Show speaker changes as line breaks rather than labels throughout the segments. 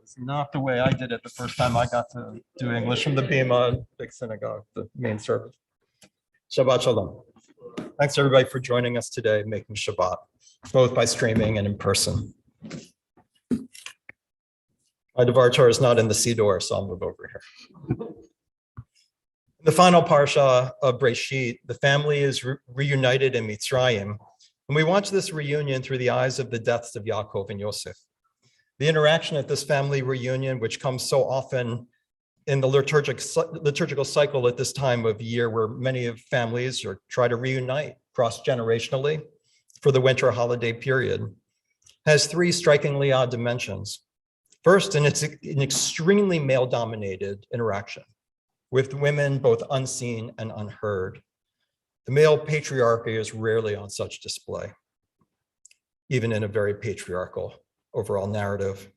It's not the way I did it the first time I got to do English from the Bima Big Synagogue, the main service. Shabbat Shalom. Thanks everybody for joining us today, making Shabbat, both by streaming and in person. My Devar Torah is not in the Siddur, so I'll move over here. The final parsha of Breshit, the family is reunited in Mitzrayim, and we watch this reunion through the eyes of the deaths of Yaakov and Yosef. The interaction at this family reunion, which comes so often in the liturgical cycle at this time of year, where many of families try to reunite cross-generationally for the winter holiday period, has three strikingly odd dimensions. First, and it's an extremely male-dominated interaction with women both unseen and unheard. The male patriarchy is rarely on such display, even in a very patriarchal overall narrative.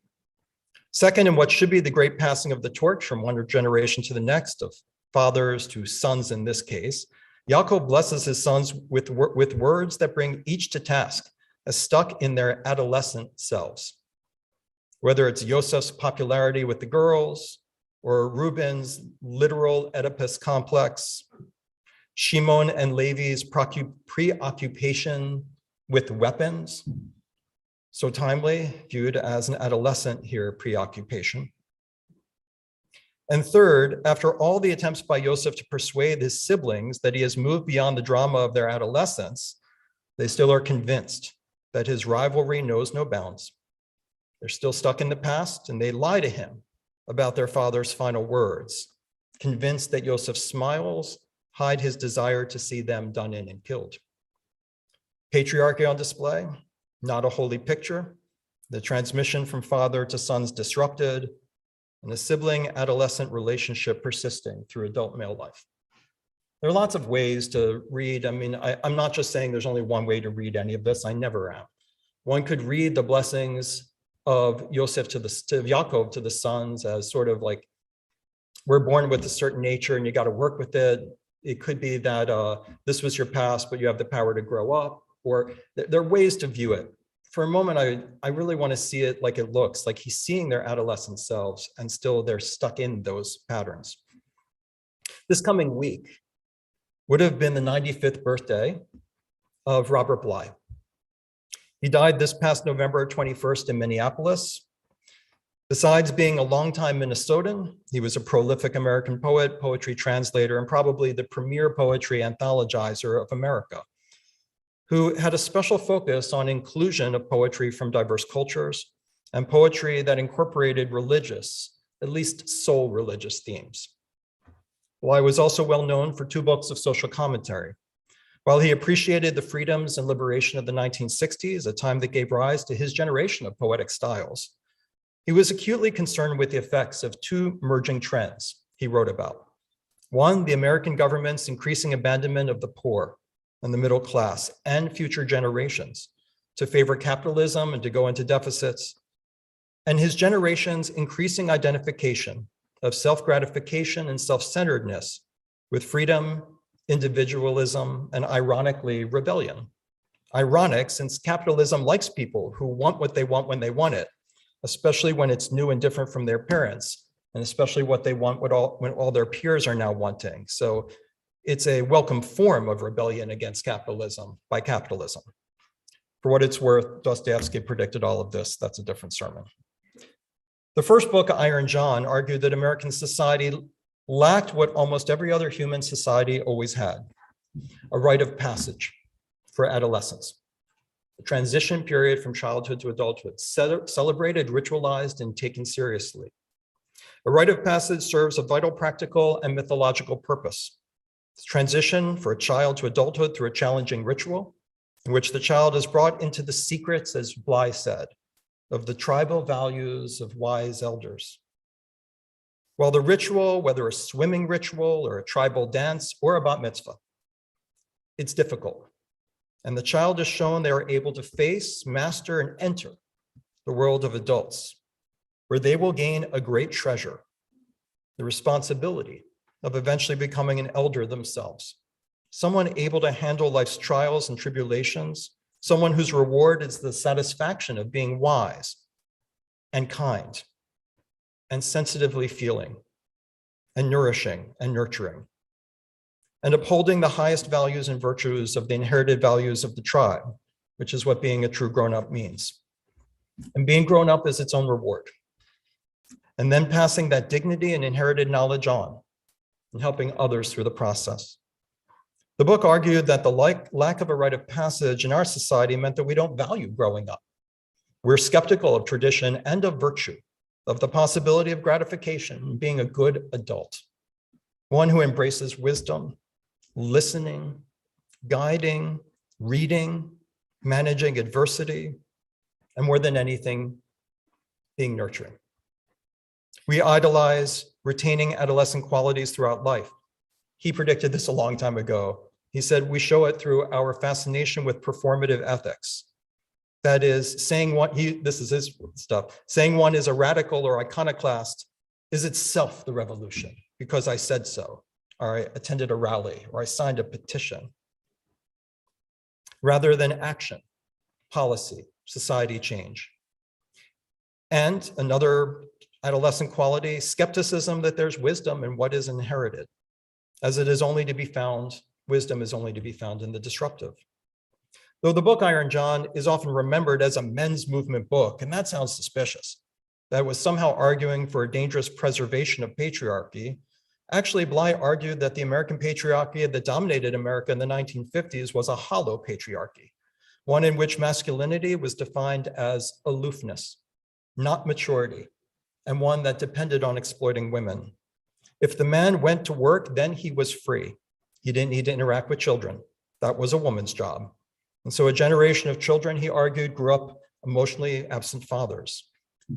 Second, in what should be the great passing of the torch from one generation to the next, of fathers to sons in this case, Yaakov blesses his sons with words that bring each to task as stuck in their adolescent selves. Whether it's Yosef's popularity with the girls, or Reuben's literal Oedipus complex, Shimon and Levi's preoccupation with weapons, so timely, viewed as an adolescent here preoccupation. And third, after all the attempts by Yosef to persuade his siblings that he has moved beyond the drama of their adolescence, they still are convinced that his rivalry knows no bounds. They're still stuck in the past, and they lie to him about their father's final words, convinced that Yosef's smiles hide his desire to see them done in and killed. Patriarchy on display, not a holy picture, the transmission from father to sons disrupted, and a sibling-adolescent relationship persisting through adult male life. There are lots of ways to read. I mean, I'm not just saying there's only one way to read any of this. I never am. One could read the blessings of Yosef to Yaakov to the sons as sort of like, we're born with a certain nature and you got to work with it. It could be that this was your past, but you have the power to grow up, or there are ways to view it. For a moment, I really want to see it like it looks, like he's seeing their adolescent selves and still they're stuck in those patterns. This coming week would have been the 95th birthday of Robert Bly. He died this past November 21st in Minneapolis. Besides being a longtime Minnesotan, he was a prolific American poet, poetry translator, and probably the premier poetry anthologizer of America, who had a special focus on inclusion of poetry from diverse cultures and poetry that incorporated religious, at least soul religious themes. Bly was also well known for 2 books of social commentary. While he appreciated the freedoms and liberation of the 1960s, a time that gave rise to his generation of poetic styles, he was acutely concerned with the effects of 2 emerging trends he wrote about. One, the American government's increasing abandonment of the poor and the middle class and future generations to favor capitalism and to go into deficits, and his generation's increasing identification of self-gratification and self-centeredness with freedom, individualism, and ironically, rebellion. Ironic, since capitalism likes people who want what they want when they want it, especially when it's new and different from their parents, and especially what they want when all their peers are now wanting. So it's a welcome form of rebellion against capitalism by capitalism. For what it's worth, Dostoevsky predicted all of this. That's a different sermon. The first book, Iron John, argued that American society lacked what almost every other human society always had, a rite of passage for adolescence, a transition period from childhood to adulthood, celebrated, ritualized, and taken seriously. A rite of passage serves a vital practical and mythological purpose. It's transition for a child to adulthood through a challenging ritual in which the child is brought into the secrets, as Bly said, of the tribal values of wise elders. While the ritual, whether a swimming ritual or a tribal dance or a bat mitzvah, it's difficult. And the child is shown they are able to face, master, and enter the world of adults, where they will gain a great treasure, the responsibility of eventually becoming an elder themselves, someone able to handle life's trials and tribulations, someone whose reward is the satisfaction of being wise and kind and sensitively feeling and nourishing and nurturing, and upholding the highest values and virtues of the inherited values of the tribe, which is what being a true grown-up means. And being grown up is its own reward. And then passing that dignity and inherited knowledge on and helping others through the process. The book argued that the lack of a rite of passage in our society meant that we don't value growing up. We're skeptical of tradition and of virtue, of the possibility of gratification and being a good adult, one who embraces wisdom, listening, guiding, reading, managing adversity, and more than anything, being nurturing. We idolize retaining adolescent qualities throughout life. He predicted this a long time ago. He said, we show it through our fascination with performative ethics. That is, saying this is his stuff, saying one is a radical or iconoclast is itself the revolution because I said so, or I attended a rally, or I signed a petition. Rather than action, policy, society change. And another adolescent quality, skepticism that there's wisdom in what is inherited, as it is only to be found, wisdom is only to be found in the disruptive. Though the book Iron John is often remembered as a men's movement book, and that sounds suspicious, that was somehow arguing for a dangerous preservation of patriarchy, actually Bly argued that the American patriarchy that dominated America in the 1950s was a hollow patriarchy, one in which masculinity was defined as aloofness, not maturity, and one that depended on exploiting women. If the man went to work, then he was free. He didn't need to interact with children. That was a woman's job. And so a generation of children, he argued, grew up emotionally absent fathers.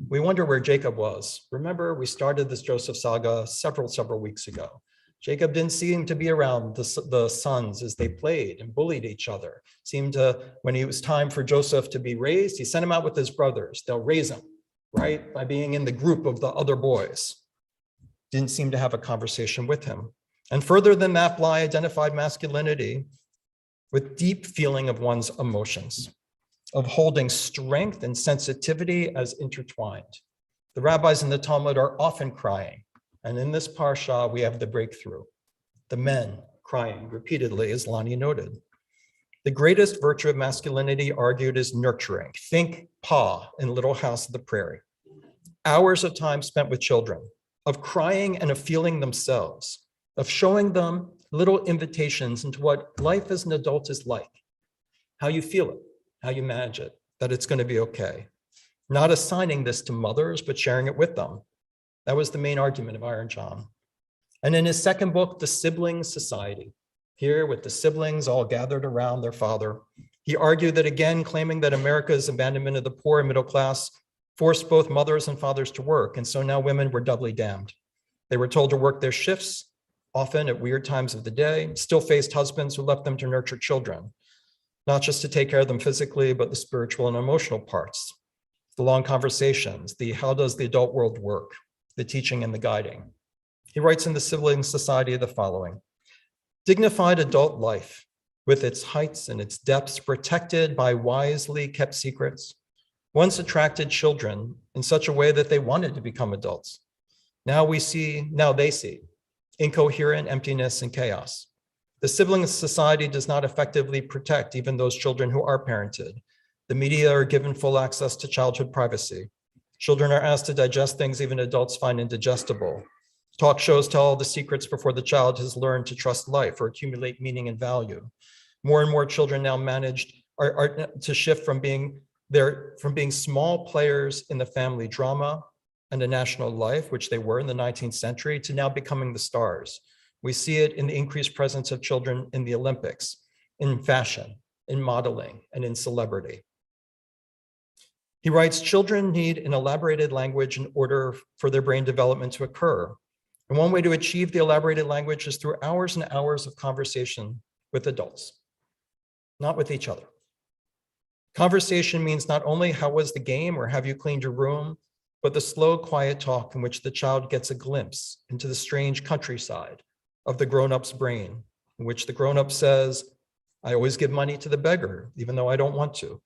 We wonder where Jacob was. Remember, we started this Joseph saga several weeks ago. Jacob didn't seem to be around the sons as they played and bullied each other. Seemed to, when it was time for Joseph to be raised, he sent him out with his brothers. They'll raise him, right? By being in the group of the other boys. Didn't seem to have a conversation with him. And further than that, Bly identified masculinity with deep feeling of one's emotions, of holding strength and sensitivity as intertwined. The rabbis in the Talmud are often crying. And in this parsha, we have the breakthrough. The men crying repeatedly, as Lonnie noted. The greatest virtue of masculinity argued is nurturing. Think Pa in Little House of the Prairie. Hours of time spent with children, of crying and of feeling themselves, of showing them little invitations into what life as an adult is like, how you feel it, how you manage it, that it's going to be okay. Not assigning this to mothers, but sharing it with them. That was the main argument of Iron John. And in his second book, The Sibling Society, here with the siblings all gathered around their father, he argued that again, claiming that America's abandonment of the poor and middle class forced both mothers and fathers to work. And so now women were doubly damned. They were told to work their shifts, often at weird times of the day, still faced husbands who left them to nurture children, not just to take care of them physically, but the spiritual and emotional parts, the long conversations, the how does the adult world work, the teaching and the guiding. He writes in The Sibling Society the following: dignified adult life with its heights and its depths protected by wisely kept secrets once attracted children in such a way that they wanted to become adults. Now they see incoherent emptiness and chaos. The Sibling Society does not effectively protect even those children who are parented. The media are given full access to childhood privacy. Children are asked to digest things even adults find indigestible. Talk shows tell all the secrets before the child has learned to trust life or accumulate meaning and value. More and more children now are to shift from being small players in the family drama and a national life, which they were in the 19th century, to now becoming the stars. We see it in the increased presence of children in the Olympics, in fashion, in modeling, and in celebrity. He writes, children need an elaborated language in order for their brain development to occur. And one way to achieve the elaborated language is through hours and hours of conversation with adults, not with each other. Conversation means not only how was the game or have you cleaned your room, but the slow, quiet talk in which the child gets a glimpse into the strange countryside of the grown-up's brain, in which the grown-up says, I always give money to the beggar, even though I don't want to.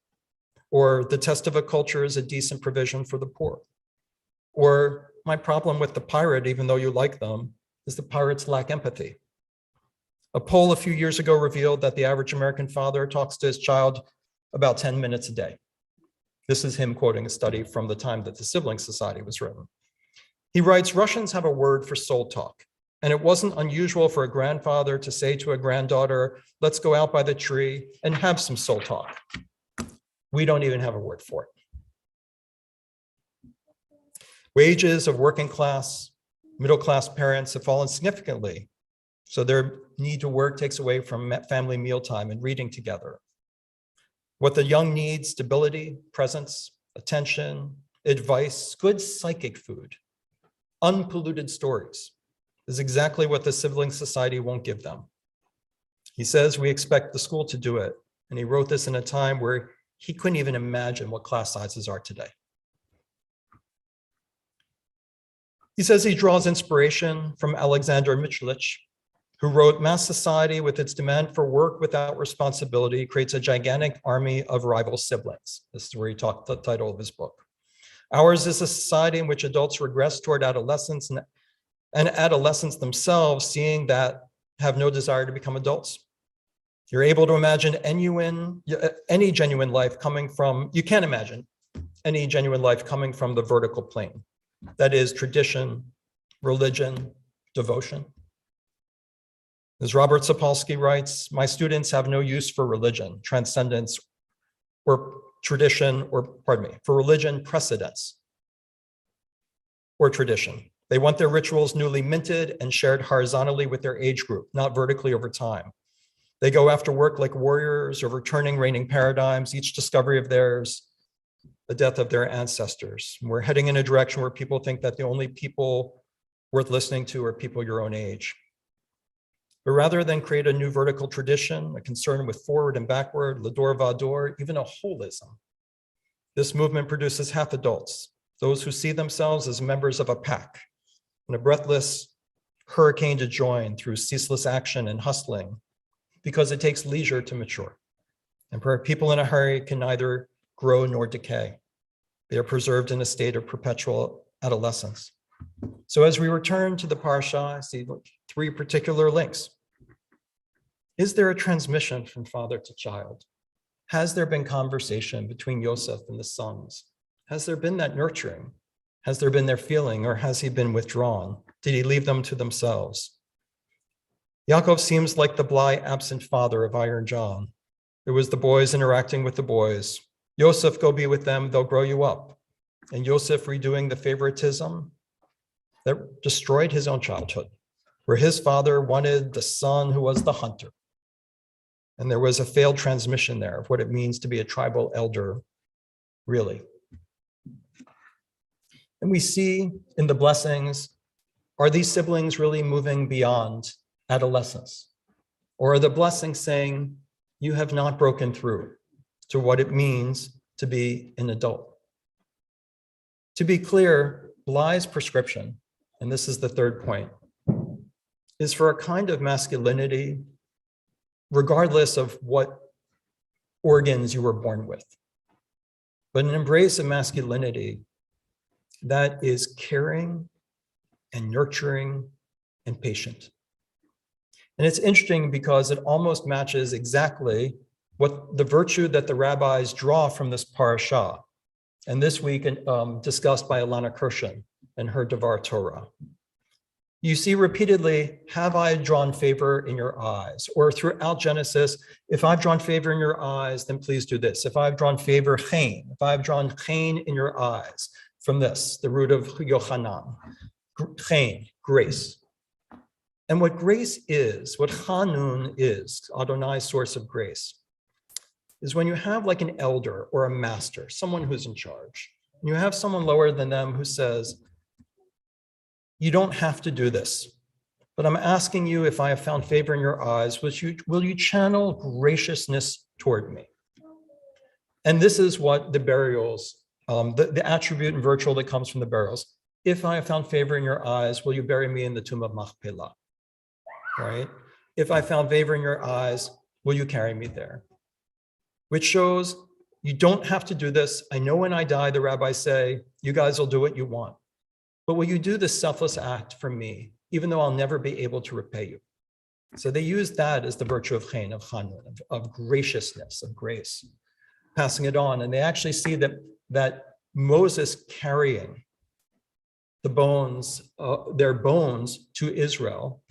Or the test of a culture is a decent provision for the poor. Or my problem with the pirate, even though you like them, is the pirates lack empathy. A poll a few years ago revealed that the average American father talks to his child about 10 minutes a day. This is him quoting a study from the time that the Sibling Society was written. He writes, Russians have a word for soul talk, and it wasn't unusual for a grandfather to say to a granddaughter, let's go out by the tree and have some soul talk. We don't even have a word for it. Wages of working class, middle class parents have fallen significantly, so their need to work takes away from family mealtime and reading together. What the young need, stability, presence, attention, advice, good psychic food, unpolluted stories, is exactly what the Sibling Society won't give them. He says we expect the school to do it, and he wrote this in a time where he couldn't even imagine what class sizes are today. He says he draws inspiration from Alexander Michalich, who wrote, mass society with its demand for work without responsibility creates a gigantic army of rival siblings. This is where he talked the title of his book. Ours is a society in which adults regress toward adolescence and adolescents themselves seeing that have no desire to become adults. You're able to imagine any genuine life coming from, you can't imagine any genuine life coming from the vertical plane. That is tradition, religion, devotion. As Robert Sapolsky writes, my students have no use for religion, transcendence, or tradition, or pardon me, for religion, precedence, or tradition. They want their rituals newly minted and shared horizontally with their age group, not vertically over time. They go after work like warriors, overturning reigning paradigms, each discovery of theirs, the death of their ancestors. We're heading in a direction where people think that the only people worth listening to are people your own age. But rather than create a new vertical tradition, a concern with forward and backward, l'dor v'ador, even a holism, this movement produces half adults, those who see themselves as members of a pack, and a breathless hurricane to join through ceaseless action and hustling, because it takes leisure to mature. And for people in a hurry can neither grow nor decay. They are preserved in a state of perpetual adolescence. So as we return to the parsha, I see 3 particular links. Is there a transmission from father to child? Has there been conversation between Yosef and the sons? Has there been that nurturing? Has there been their feeling, or has he been withdrawn? Did he leave them to themselves? Yaakov seems like the blithe, absent father of Iron John. It was the boys interacting with the boys. Yosef, go be with them, they'll grow you up. And Yosef redoing the favoritism that destroyed his own childhood, where his father wanted the son who was the hunter. And there was a failed transmission there of what it means to be a tribal elder, really. And we see in the blessings, are these siblings really moving beyond adolescence? Or are the blessings saying, you have not broken through to what it means to be an adult? To be clear, Bly's prescription, and this is the 3rd point, is for a kind of masculinity, regardless of what organs you were born with, but an embrace of masculinity that is caring and nurturing and patient. And it's interesting because it almost matches exactly what the virtue that the rabbis draw from this parasha, and this week discussed by Ilana Kirshen in her Devar Torah. You see repeatedly, have I drawn favor in your eyes? Or throughout Genesis, if I've drawn favor in your eyes, then please do this. If I've drawn favor, chen, if I've drawn chen in your eyes, from this, the root of Yochanan, chen, grace. And what grace is, what Chanun is, Adonai's source of grace, is when you have like an elder or a master, someone who's in charge, and you have someone lower than them who says, you don't have to do this, but I'm asking you, if I have found favor in your eyes, will you channel graciousness toward me? And this is what the burials, the attribute and virtue that comes from the burials. If I have found favor in your eyes, will you bury me in the tomb of Machpelah? Right? If I found favor in your eyes, will you carry me there? Which shows you don't have to do this. I know when I die, the rabbis say, you guys will do what you want. but will you do this selfless act for me, even though I'll never be able to repay you? So they use that as the virtue of chen, of chanun, of graciousness, of grace, passing it on. And they actually see that Moses carrying the bones, their bones to Israel,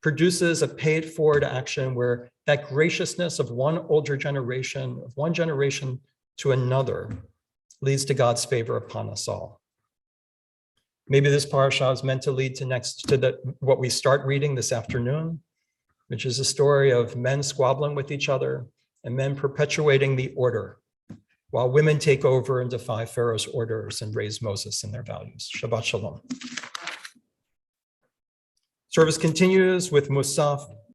produces a paid forward action where that graciousness of one older generation, of one generation to another, leads to God's favor upon us all. Maybe this parasha is meant to lead to what we start reading this afternoon, which is a story of men squabbling with each other and men perpetuating the order, while women take over and defy Pharaoh's orders and raise Moses in their values. Shabbat Shalom. Service continues with Musaf